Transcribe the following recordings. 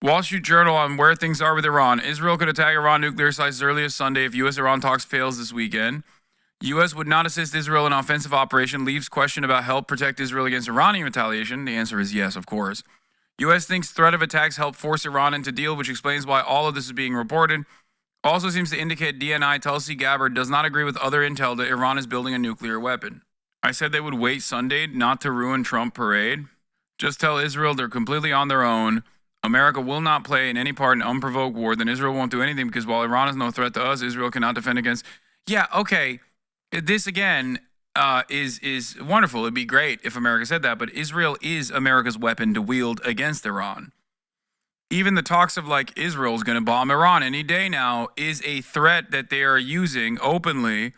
Wall Street Journal on where things are with Iran. Israel could attack Iran nuclear sites as early as Sunday if U.S.-Iran talks fails this weekend. U.S. would not assist Israel in offensive operation. Leaves question about help protect Israel against Iranian retaliation. The answer is yes, of course. U.S. thinks threat of attacks help force Iran into deal, which explains why all of this is being reported. Also seems to indicate DNI Tulsi Gabbard does not agree with other intel that Iran is building a nuclear weapon. I said they would wait Sunday not to ruin Trump parade. Just tell Israel they're completely on their own. America will not play in any part in unprovoked war. Then Israel won't do anything because while Iran is no threat to us, Israel cannot defend against. Yeah, okay. This again is wonderful. It'd be great if America said that, but Israel is America's weapon to wield against Iran. Even the talks of like Israel's going to bomb Iran any day now is a threat that they are using openly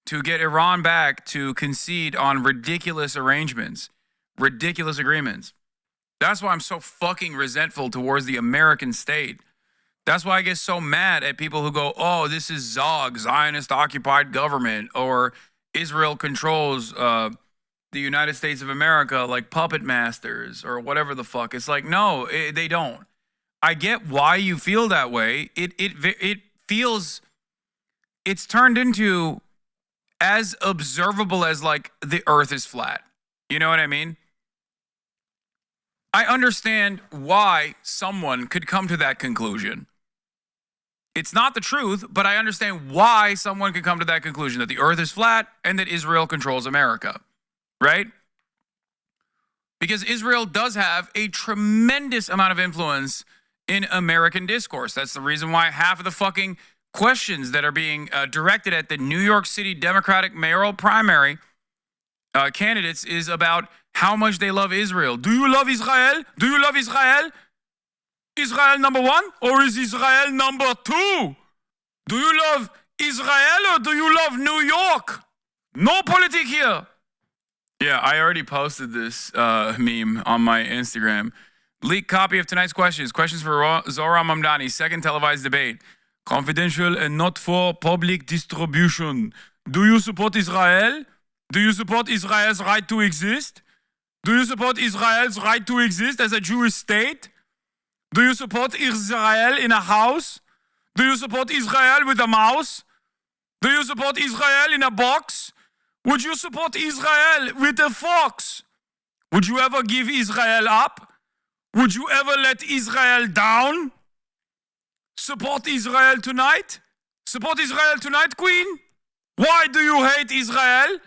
to get Iran back to concede on ridiculous arrangements, ridiculous agreements. That's why I'm so fucking resentful towards the American state. That's why I get so mad at people who go, oh, this is Zog, Zionist-occupied government, or Israel controls the United States of America like puppet masters, or whatever the fuck. It's like, no, they don't. I get why you feel that way. It feels, it's turned into as observable as like the earth is flat. You know what I mean? I understand why someone could come to that conclusion. It's not the truth, but I understand why someone could come to that conclusion, that the earth is flat and that Israel controls America, right? Because Israel does have a tremendous amount of influence in American discourse. That's the reason why half of the fucking questions that are being directed at the New York City Democratic mayoral primary candidates is about how much they love Israel. Do you love Israel? Do you love Israel? Israel number one, or is Israel number two? Do you love Israel or do you love New York? No politic here. Yeah, I already posted this meme on my Instagram. Leaked copy of tonight's questions. Questions for Zohran Mamdani. Second televised debate. Confidential and not for public distribution. Do you support Israel? Do you support Israel's right to exist? Do you support Israel's right to exist as a Jewish state? Do you support Israel in a house? Do you support Israel with a mouse? Do you support Israel in a box? Would you support Israel with a fox? Would you ever give Israel up? Would you ever let Israel down? Support Israel tonight? Support Israel tonight, Queen? Why do you hate Israel?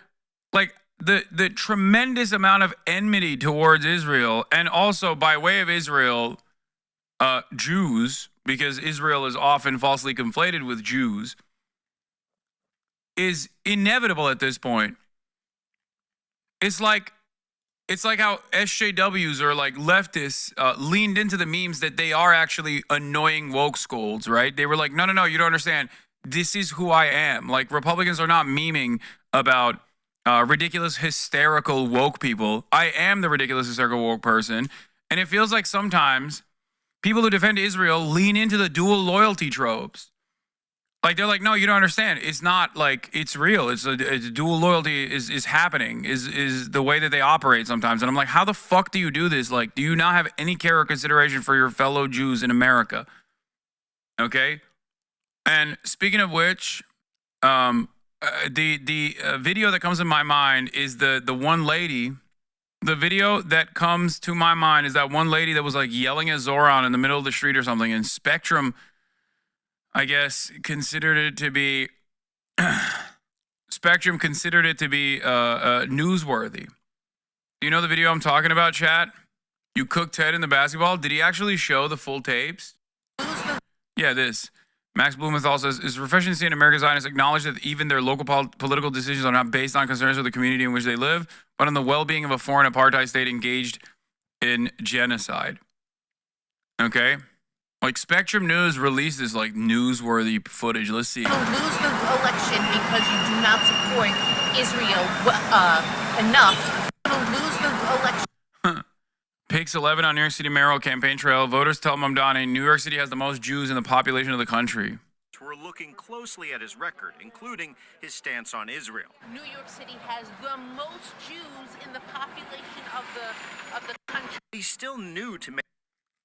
Like, the tremendous amount of enmity towards Israel, and also by way of Israel, Jews, because Israel is often falsely conflated with Jews, is inevitable at this point. It's like how SJWs or like leftists leaned into the memes that they are actually annoying woke scolds, right? They were like, no, you don't understand. This is who I am. Like, Republicans are not memeing about ridiculous, hysterical woke people. I am the ridiculous, hysterical woke person. And it feels like sometimes people who defend Israel lean into the dual loyalty tropes. Like, they're like, no, you don't understand. It's not like, it's real. It's dual loyalty is happening, is the way that they operate sometimes. And I'm like, how the fuck do you do this? Like, do you not have any care or consideration for your fellow Jews in America? Okay? And speaking of which, the video that comes in my mind is the one lady. The video that comes to my mind is that one lady that was like yelling at Zohran in the middle of the street or something, and Spectrum, I guess, considered it to be newsworthy. Do you know the video I'm talking about, chat? You cooked Ted in the basketball. Did he actually show the full tapes? Yeah, this. Max Blumenthal says, it's refreshing to see an American Zionist acknowledge that even their local political decisions are not based on concerns with the community in which they live, but on the well-being of a foreign apartheid state engaged in genocide. Okay? Like, Spectrum News released this, like, newsworthy footage. Let's see. You lose the election because you do not support Israel enough. You lose the election. Pix 11 on New York City mayoral campaign trail. Voters tell Mamdani New York City has the most Jews in the population of the country. We're looking closely at his record, including his stance on Israel. New York City has the most Jews in the population of the country. He's still new to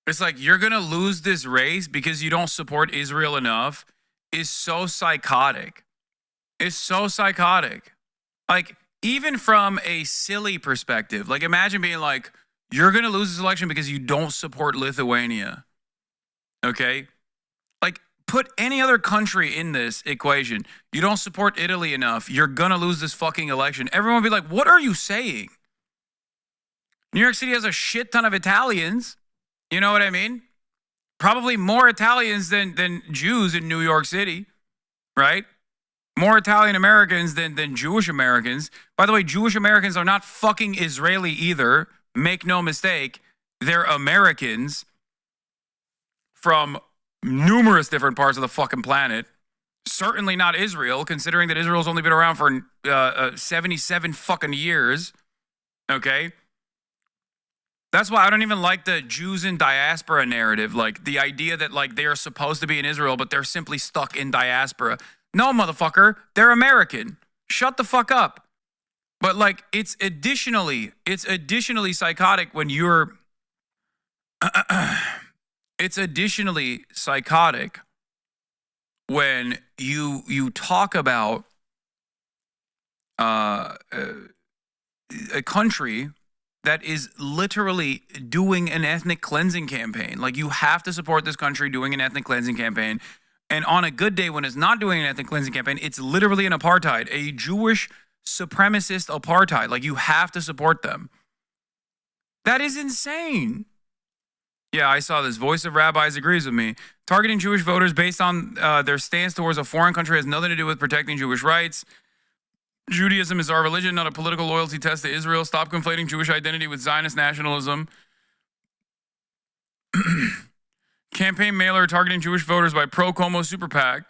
It's like you're going to lose this race because you don't support Israel enough is so psychotic. It's so psychotic. Like, even from a silly perspective, like imagine being like, you're going to lose this election because you don't support Lithuania. Okay? Like, put any other country in this equation. You don't support Italy enough. You're going to lose this fucking election. Everyone would be like, what are you saying? New York City has a shit ton of Italians. You know what I mean? Probably more Italians than Jews in New York City, right? More Italian Americans than Jewish Americans. By the way, Jewish Americans are not fucking Israeli either. Make no mistake. They're Americans from numerous different parts of the fucking planet. Certainly not Israel, considering that Israel's only been around for 77 fucking years. Okay? That's why I don't even like the Jews in diaspora narrative. Like, the idea that, like, they are supposed to be in Israel, but they're simply stuck in diaspora. No, motherfucker. They're American. Shut the fuck up. But, like, it's additionally psychotic when you're... it's additionally psychotic when you talk about a country that is literally doing an ethnic cleansing campaign. Like, you have to support this country doing an ethnic cleansing campaign. And on a good day when it's not doing an ethnic cleansing campaign, it's literally an apartheid, a Jewish supremacist apartheid. Like, you have to support them. That is insane. Yeah, I saw this. Voice of Rabbis agrees with me. Targeting Jewish voters based on their stance towards a foreign country has nothing to do with protecting Jewish rights. Judaism is our religion, not a political loyalty test to Israel. Stop conflating Jewish identity with Zionist nationalism. Campaign mailer targeting Jewish voters by pro-Como super PAC.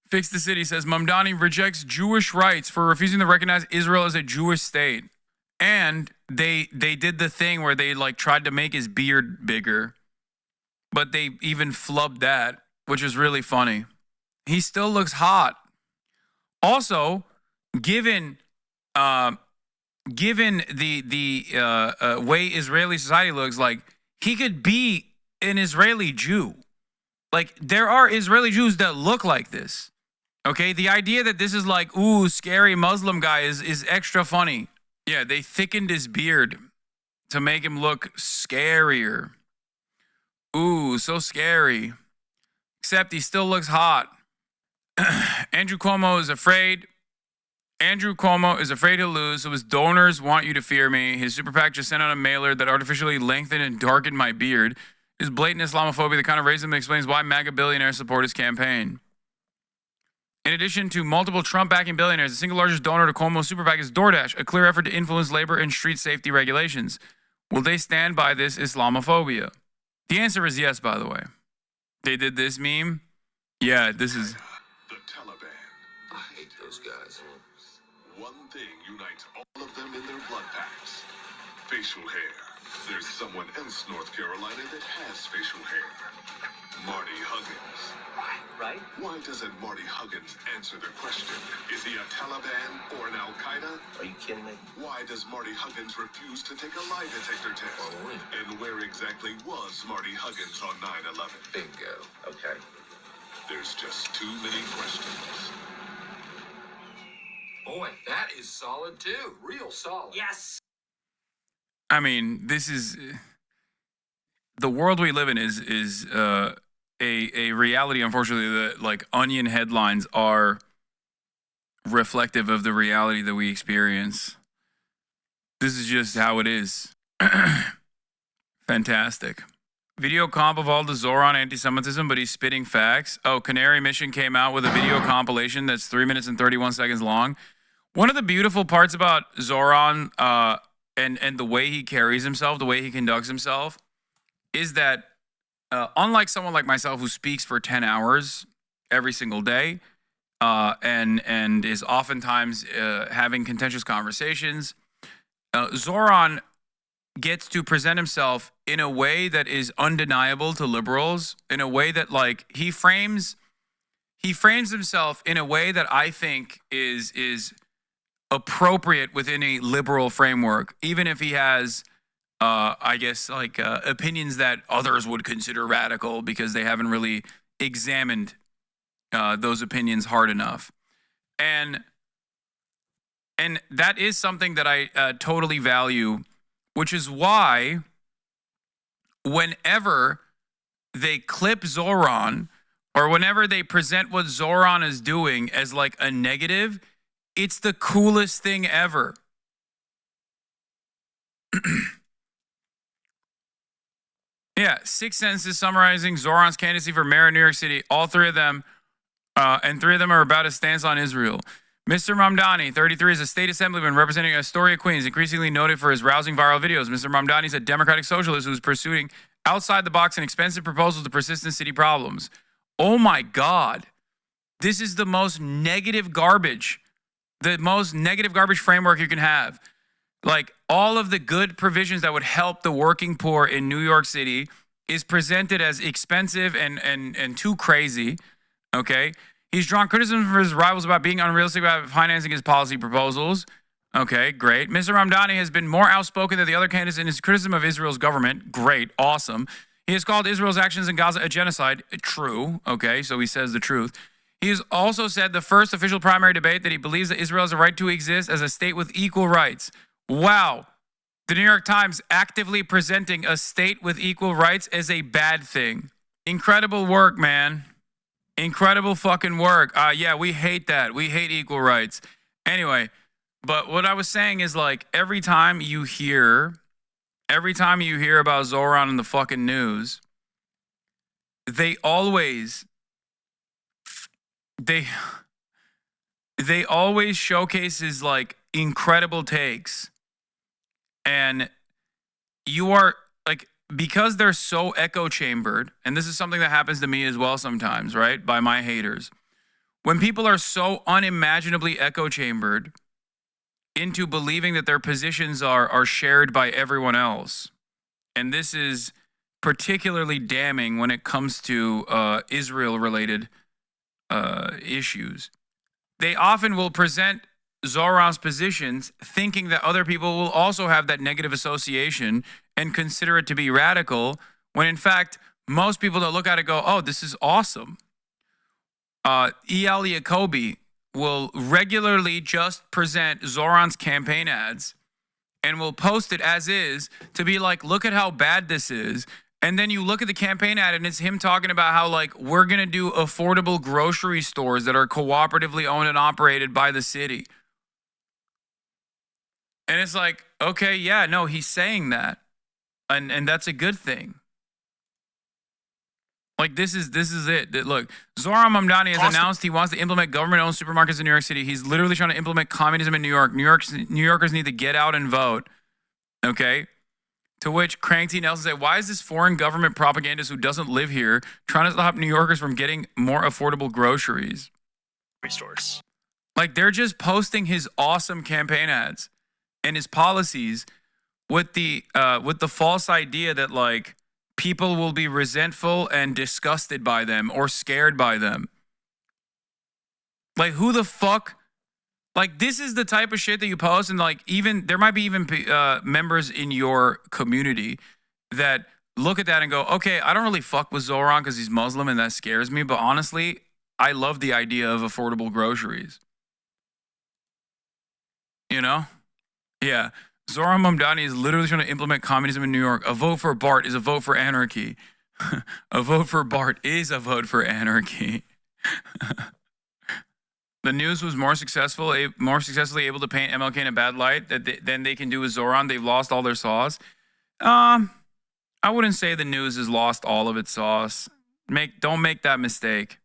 Fix the City says Mamdani rejects Jewish rights for refusing to recognize Israel as a Jewish state. And they did the thing where they like tried to make his beard bigger. But they even flubbed that, which is really funny. He still looks hot. Also, given the way Israeli society looks, like, he could be an Israeli Jew. Like, there are Israeli Jews that look like this. Okay, the idea that this is like, ooh, scary Muslim guy is extra funny. Yeah, they thickened his beard to make him look scarier. Ooh, so scary. Except he still looks hot. Andrew Cuomo is afraid. Andrew Cuomo is afraid he'll lose, so his donors want you to fear me. His super PAC just sent out a mailer that artificially lengthened and darkened my beard. His blatant Islamophobia, the kind of racism that explains why MAGA billionaires support his campaign. In addition to multiple Trump-backing billionaires, the single largest donor to Cuomo's super PAC is DoorDash, a clear effort to influence labor and street safety regulations. Will they stand by this Islamophobia? The answer is yes, by the way. They did this meme. Yeah, this is... The Taliban. I hate those guys. One thing unites all of them in their blood packs. Facial hair. There's someone else in North Carolina that has facial hair. Marty Huggins. Right? Why doesn't Marty Huggins answer the question? Is he a Taliban or an Al-Qaeda? Are you kidding me? Why does Marty Huggins refuse to take a lie detector test? Oh, And where exactly was Marty Huggins on 9/11? bingo. Okay. There's just too many questions. Boy, that is solid too. Real solid. Yes. I mean, this is... The world we live in is a reality, unfortunately, that, like, Onion headlines are reflective of the reality that we experience. This is just how it is. Fantastic. Video comp of all the Zohran anti-Semitism, but he's spitting facts. Oh, Canary Mission came out with a video compilation that's 3 minutes and 31 seconds long. One of the beautiful parts about Zohran and the way he carries himself, the way he conducts himself, is that unlike someone like myself who speaks for 10 hours every single day and is oftentimes having contentious conversations, Zohran gets to present himself in a way that is undeniable to liberals, in a way that, like, he frames himself in a way that I think is appropriate within a liberal framework, even if he has I guess, like opinions that others would consider radical because they haven't really examined those opinions hard enough. And that is something that I totally value, which is why whenever they clip Zohran or whenever they present what Zohran is doing as like a negative, it's the coolest thing ever. Yeah, 6 sentences summarizing Zohran's candidacy for mayor of New York City. All three of them, and 3 of them are about his stance on Israel. Mr. Mamdani, 33, is a state assemblyman representing Astoria, Queens, increasingly noted for his rousing viral videos. Mr. Mamdani is a democratic socialist who's pursuing outside the box and expensive proposals to persistent city problems. Oh my God. This is the most negative garbage framework you can have. Like, all of the good provisions that would help the working poor in New York City is presented as expensive and too crazy, okay? He's drawn criticism from his rivals about being unrealistic about financing his policy proposals. Okay, great. Mr. Mamdani has been more outspoken than the other candidates in his criticism of Israel's government. Great, awesome. He has called Israel's actions in Gaza a genocide. True, okay, so he says the truth. He has also said the first official primary debate that he believes that Israel has a right to exist as a state with equal rights. Wow. The New York Times actively presenting a state with equal rights as a bad thing. Incredible work, man. Incredible fucking work. Yeah, we hate that. We hate equal rights. Anyway, but what I was saying is, like, every time you hear about Zohran in the fucking news, they always showcase his, like, incredible takes. And you are, like, because they're so echo chambered, and this is something that happens to me as well sometimes, right? By my haters. When people are so unimaginably echo chambered into believing that their positions are shared by everyone else. And this is particularly damning when it comes to Israel-related issues. They often will present Zohran's positions thinking that other people will also have that negative association and consider it to be radical, when in fact, most people that look at it go, oh, this is awesome. E.L. Jacoby will regularly just present Zohran's campaign ads and will post it as is to be like, look at how bad this is. And then you look at the campaign ad and it's him talking about how, like, we're going to do affordable grocery stores that are cooperatively owned and operated by the city. And it's like, okay, yeah, no, he's saying that. And that's a good thing. Like, this is it. Look, Zohran Mamdani has announced he wants to implement government-owned supermarkets in New York City. He's literally trying to implement communism in New York. New Yorkers need to get out and vote. Okay? To which Crank T. Nelson said, why is this foreign government propagandist who doesn't live here trying to stop New Yorkers from getting more affordable groceries? Stores. Like, they're just posting his awesome campaign ads and his policies with the false idea that, like, people will be resentful and disgusted by them or scared by them. Like, who the fuck? Like, this is the type of shit that you post, and, like, even there might be even members in your community that look at that and go, okay, I don't really fuck with Zohran because he's Muslim and that scares me, but honestly, I love the idea of affordable groceries. You know? Yeah. Zohran Mamdani is literally trying to implement communism in New York. A vote for Bart is a vote for anarchy. A vote for Bart is a vote for anarchy. The news was more successfully able to paint MLK in a bad light than they can do with Zohran. They've lost all their sauce. I wouldn't say the news has lost all of its sauce. Don't make that mistake.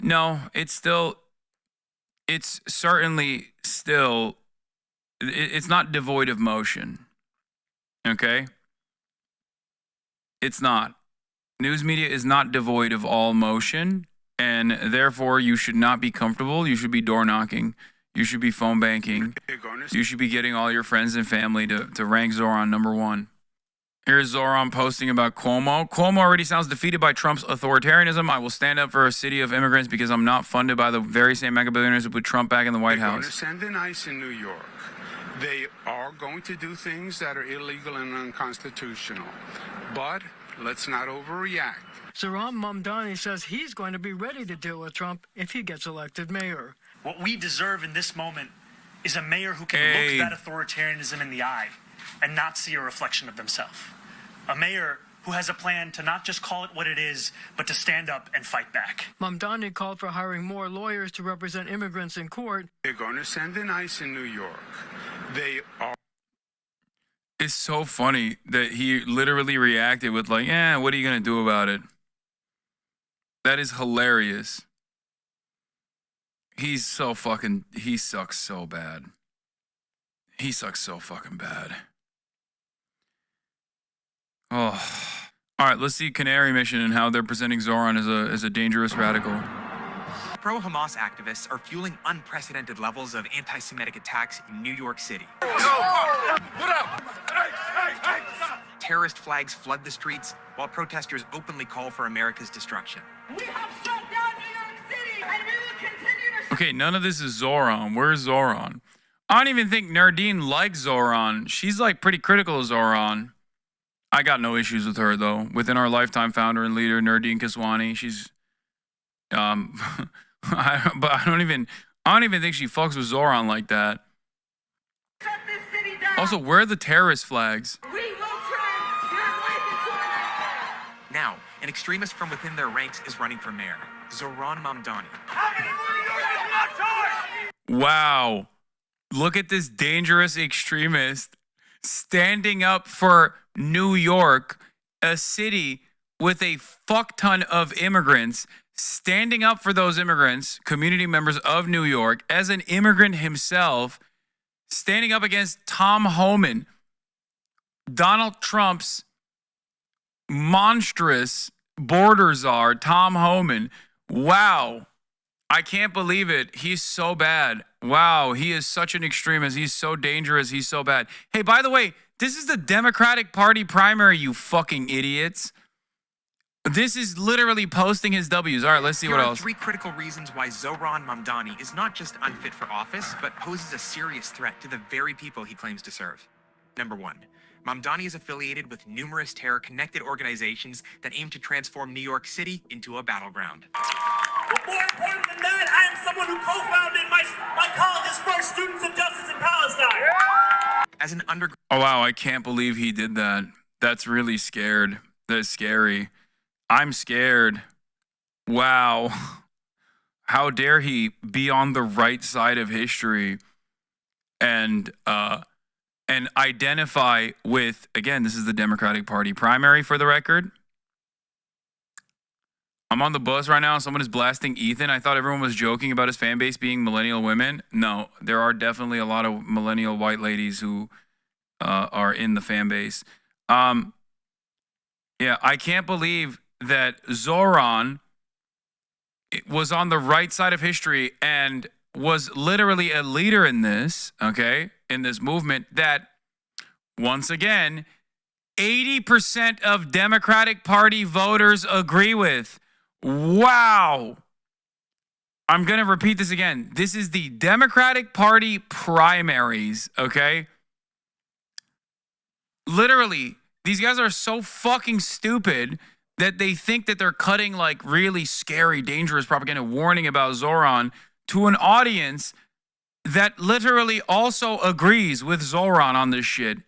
No, it's certainly still, it's not devoid of motion. Okay? It's not. News media is not devoid of all motion. And therefore, you should not be comfortable. You should be door knocking. You should be phone banking. You should be getting all your friends and family to rank Zohran number 1. Here's Zohran posting about Cuomo. Cuomo already sounds defeated by Trump's authoritarianism. I will stand up for a city of immigrants because I'm not funded by the very same mega billionaires who put Trump back in the White House. They're going to send in ICE in New York. They are going to do things that are illegal and unconstitutional. But let's not overreact. Zohran Mamdani says he's going to be ready to deal with Trump if he gets elected mayor. What we deserve in this moment is a mayor who can look that authoritarianism in the eye and not see a reflection of themselves. A mayor who has a plan to not just call it what it is, but to stand up and fight back. Mamdani called for hiring more lawyers to represent immigrants in court. They're going to send in ICE in New York. They are. It's so funny that he literally reacted with like, "Yeah, what are you gonna do about it?" That is hilarious. He sucks so bad. He sucks so fucking bad. Oh. All right, let's see Canary Mission and how they're presenting Zohran as a dangerous radical. Pro-Hamas activists are fueling unprecedented levels of anti-Semitic attacks in New York City. Terrorist flags flood the streets, while protesters openly call for America's destruction. We have shut down New York City, and we will continue to. Okay, none of this is Zohran. Where's Zohran? I don't even think Nardine likes Zohran. She's like pretty critical of Zohran. I got no issues with her though. Within our lifetime founder and leader, Nardine Kiswani, she's but I don't even think she fucks with Zohran like that. Shut this city down. Also, where are the terrorist flags? We will turn your life into an. Now, an extremist from within their ranks is running for mayor, Zohran Mamdani. Wow. Look at this dangerous extremist standing up for New York, a city with a fuck ton of immigrants, standing up for those immigrants, community members of New York, as an immigrant himself, standing up against Tom Homan, Donald Trump's monstrous border czar, Tom Homan. Wow. I can't believe it. He's so bad. Wow. He is such an extremist. He's so dangerous. He's so bad. Hey, by the way, this is the Democratic Party primary, you fucking idiots. This is literally posting his W's. All right, let's see what else. There are 3 critical reasons why Zohran Mamdani is not just unfit for office, but poses a serious threat to the very people he claims to serve. Number 1, Mamdani is affiliated with numerous terror-connected organizations that aim to transform New York City into a battleground. But more important than that, I am someone who co-founded my college's first Students of Justice in Palestine. As an underground... Oh, wow, I can't believe he did that. That's really scared. That's scary. I'm scared. Wow. How dare he be on the right side of history and identify with, again, this is the Democratic Party primary for the record. I'm on the bus right now and someone is blasting Ethan. I thought everyone was joking about his fan base being millennial women. No, there are definitely a lot of millennial white ladies who are in the fan base. Yeah, I can't believe that Zohran was on the right side of history and was literally a leader in this, okay, in this movement that, once again, 80% of Democratic Party voters agree with. Wow. I'm going to repeat this again. This is the Democratic Party primaries, okay? Literally, these guys are so fucking stupid that they think that they're cutting like really scary, dangerous propaganda warning about Zohran to an audience that literally also agrees with Zohran on this shit.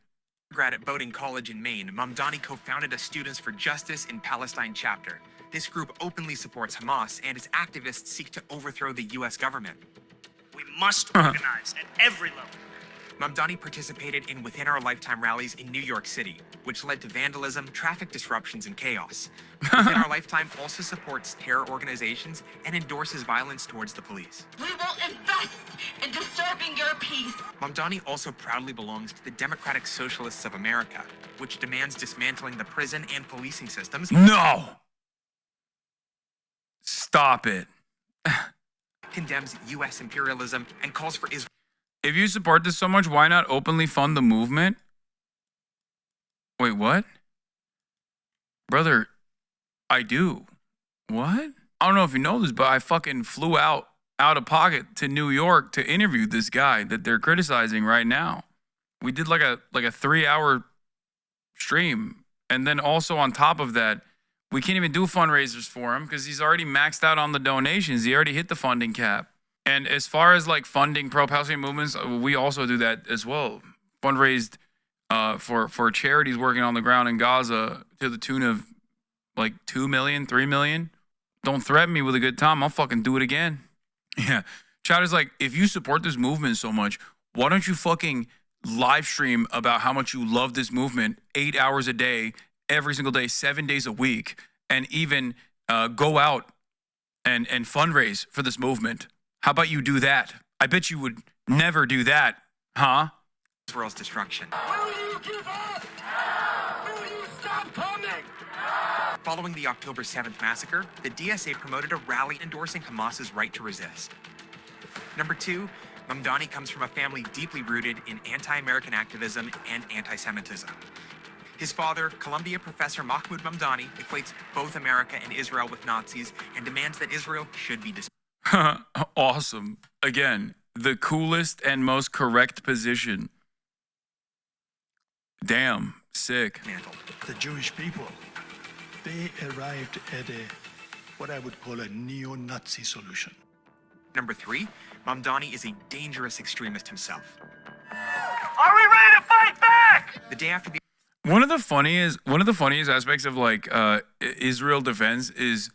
Grad at Bowdoin College in Maine, Mamdani co-founded a Students for Justice in Palestine chapter. This group openly supports Hamas, and its activists seek to overthrow the U.S. government. We must organize at every level. Mamdani participated in Within Our Lifetime rallies in New York City, which led to vandalism, traffic disruptions, and chaos. Within Our Lifetime also supports terror organizations and endorses violence towards the police. We will invest in disturbing your peace. Mamdani also proudly belongs to the Democratic Socialists of America, which demands dismantling the prison and policing systems. No! Stop it. Condemns U.S. imperialism and calls for Israel. If you support this so much, why not openly fund the movement? Wait, what? Brother, I do. What? I don't know if you know this, but I fucking flew out of pocket to New York to interview this guy that they're criticizing right now. We did like a 3-hour stream. And then also on top of that, we can't even do fundraisers for him because he's already maxed out on the donations. He already hit the funding cap. And as far as like funding pro-Palestinian movements, we also do that as well. Fundraised for charities working on the ground in Gaza to the tune of like 2 million, 3 million. Don't threaten me with a good time. I'll fucking do it again. Yeah. Chowder's like, if you support this movement so much, why don't you fucking live stream about how much you love this movement 8 hours a day, every single day, 7 days a week, and even go out and fundraise for this movement? How about you do that? I bet you would never do that, huh? Israel's destruction. Will you give up? Will you stop coming? Following the October 7th massacre, the DSA promoted a rally endorsing Hamas's right to resist. Number 2, Mamdani comes from a family deeply rooted in anti-American activism and anti-Semitism. His father, Columbia professor Mahmoud Mamdani, equates both America and Israel with Nazis and demands that Israel should be dismantled. Awesome. Again, the coolest and most correct position. Damn, sick. The Jewish people, they arrived at what I would call a neo-Nazi solution. Number 3, Mamdani is a dangerous extremist himself. Are we ready to fight back? The day after the One of the funniest aspects of like Israel defense is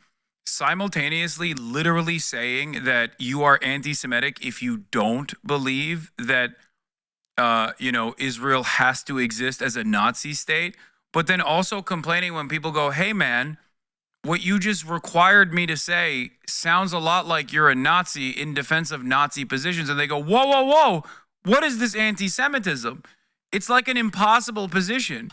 simultaneously literally saying that you are anti-Semitic if you don't believe that Israel has to exist as a Nazi state, but then also complaining when people go, hey man, what you just required me to say sounds a lot like you're a Nazi in defense of Nazi positions. And they go, whoa, whoa, whoa, what is this anti-Semitism? It's like an impossible position.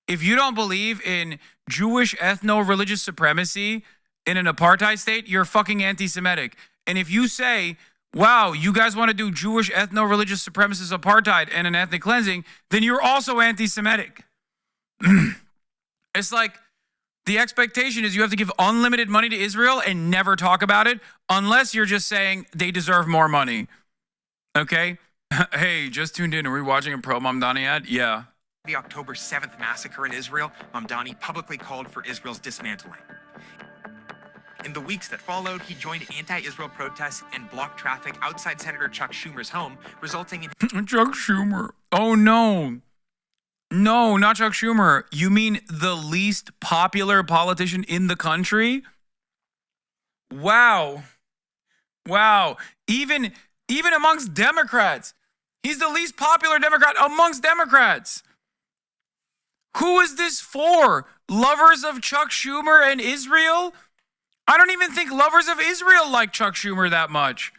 If you don't believe in Jewish ethno-religious supremacy in an apartheid state, you're fucking anti-Semitic. And if you say, wow, you guys want to do Jewish ethno-religious supremacist apartheid and an ethnic cleansing, then you're also anti-Semitic. It's like the expectation is you have to give unlimited money to Israel and never talk about it unless you're just saying they deserve more money. Okay? Hey, just tuned in. Are we watching a pro-Mamdani ad? Yeah. The October 7th massacre in Israel, Mamdani publicly called for Israel's dismantling. In the weeks that followed, he joined anti-Israel protests and blocked traffic outside Senator Chuck Schumer's home, resulting in Chuck Schumer. Oh no. No, not Chuck Schumer. You mean the least popular politician in the country? Wow. Wow. Even amongst Democrats. He's the least popular Democrat amongst Democrats. Who is this for? Lovers of Chuck Schumer and Israel? I don't even think lovers of Israel like Chuck Schumer that much.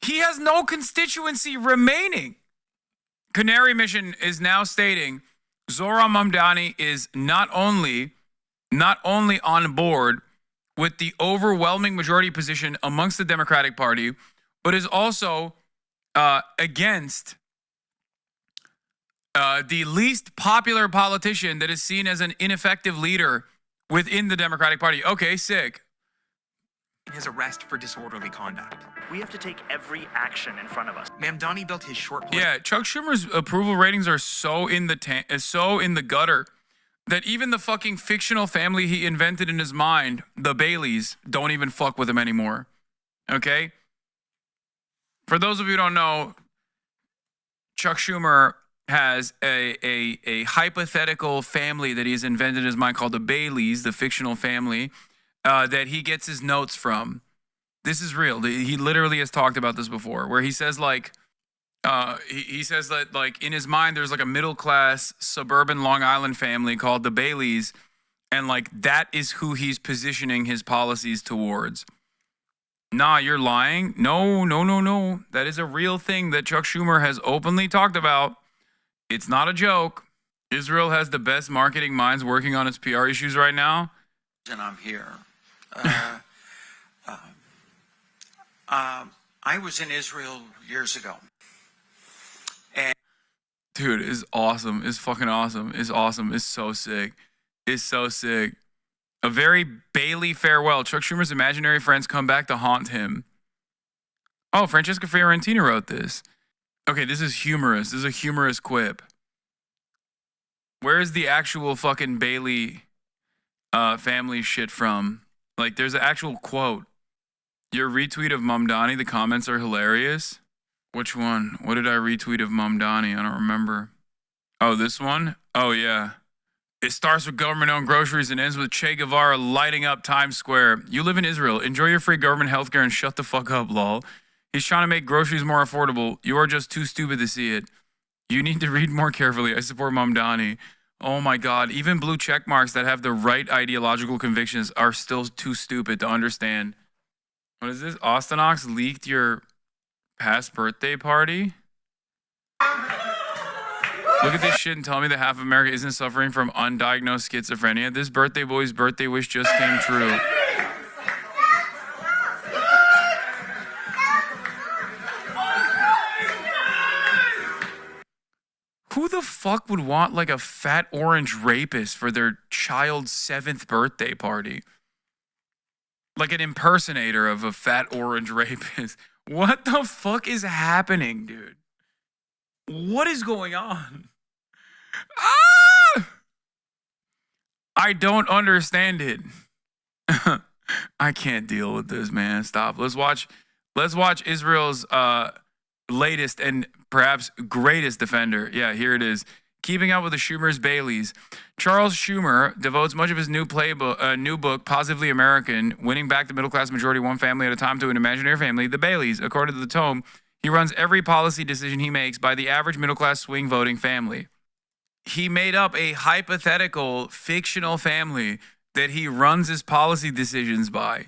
He has no constituency remaining. Canary Mission is now stating Zohran Mamdani is not only on board with the overwhelming majority position amongst the Democratic Party, but is also against the least popular politician that is seen as an ineffective leader within the Democratic Party. Okay, sick. his arrest for disorderly conduct. We have to take every action in front of us. Mamdani built his short... Yeah, Chuck Schumer's approval ratings are so in the gutter that even the fucking fictional family he invented in his mind, the Baileys, don't even fuck with him anymore. Okay? For those of you who don't know, Chuck Schumer has a hypothetical family that he's invented in his mind called the Baileys, the fictional family, that he gets his notes from. This is real. He literally has talked about this before, where he says like, he says that like in his mind there's like a middle class suburban Long Island family called the Baileys, and like that is who he's positioning his policies towards. Nah, you're lying. No. That is a real thing that Chuck Schumer has openly talked about. It's not a joke. Israel has the best marketing minds working on its PR issues right now. And I'm here. I was in Israel years ago. And dude, it's awesome. It's fucking awesome. It's awesome. It's so sick. It's so sick. A very Bailey farewell. Chuck Schumer's imaginary friends come back to haunt him. Oh, Francesca Fiorentina wrote this. Okay, this is humorous. This is a humorous quip. Where is the actual fucking Bailey family shit from? Like, there's an actual quote. Your retweet of Mamdani, the comments are hilarious. Which one? What did I retweet of Mamdani? I don't remember. Oh, this one? Oh, yeah. It starts with government-owned groceries and ends with Che Guevara lighting up Times Square. You live in Israel. Enjoy your free government healthcare and shut the fuck up, lol. He's trying to make groceries more affordable. You are just too stupid to see it. You need to read more carefully. I support Mamdani. Oh my God. Even blue check marks that have the right ideological convictions are still too stupid to understand. What is this? Austinox leaked your past birthday party? Look at this shit and tell me that half of America isn't suffering from undiagnosed schizophrenia. This birthday boy's birthday wish just came true. Who the fuck would want like a fat orange rapist for their child's 7th birthday party? Like an impersonator of a fat orange rapist. What the fuck is happening, dude? What is going on? Ah! I don't understand it. I can't deal with this, man. Stop. Let's watch Israel's latest and perhaps greatest defender. Yeah, here it is. Keeping up with the Schumer's Baileys. Charles Schumer devotes much of his new book, Positively American, winning back the middle-class majority one family at a time to an imaginary family, the Baileys. According to the tome, he runs every policy decision he makes by the average middle-class swing voting family. He made up a hypothetical, fictional family that he runs his policy decisions by.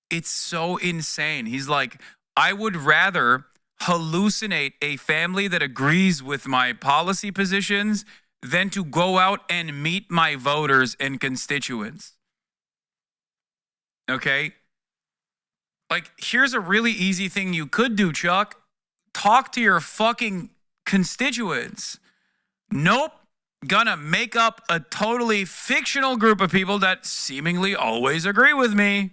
It's so insane. He's like, I would rather hallucinate a family that agrees with my policy positions than to go out and meet my voters and constituents. Okay? Like, here's a really easy thing you could do, Chuck. Talk to your fucking constituents. Nope. Gonna make up a totally fictional group of people that seemingly always agree with me.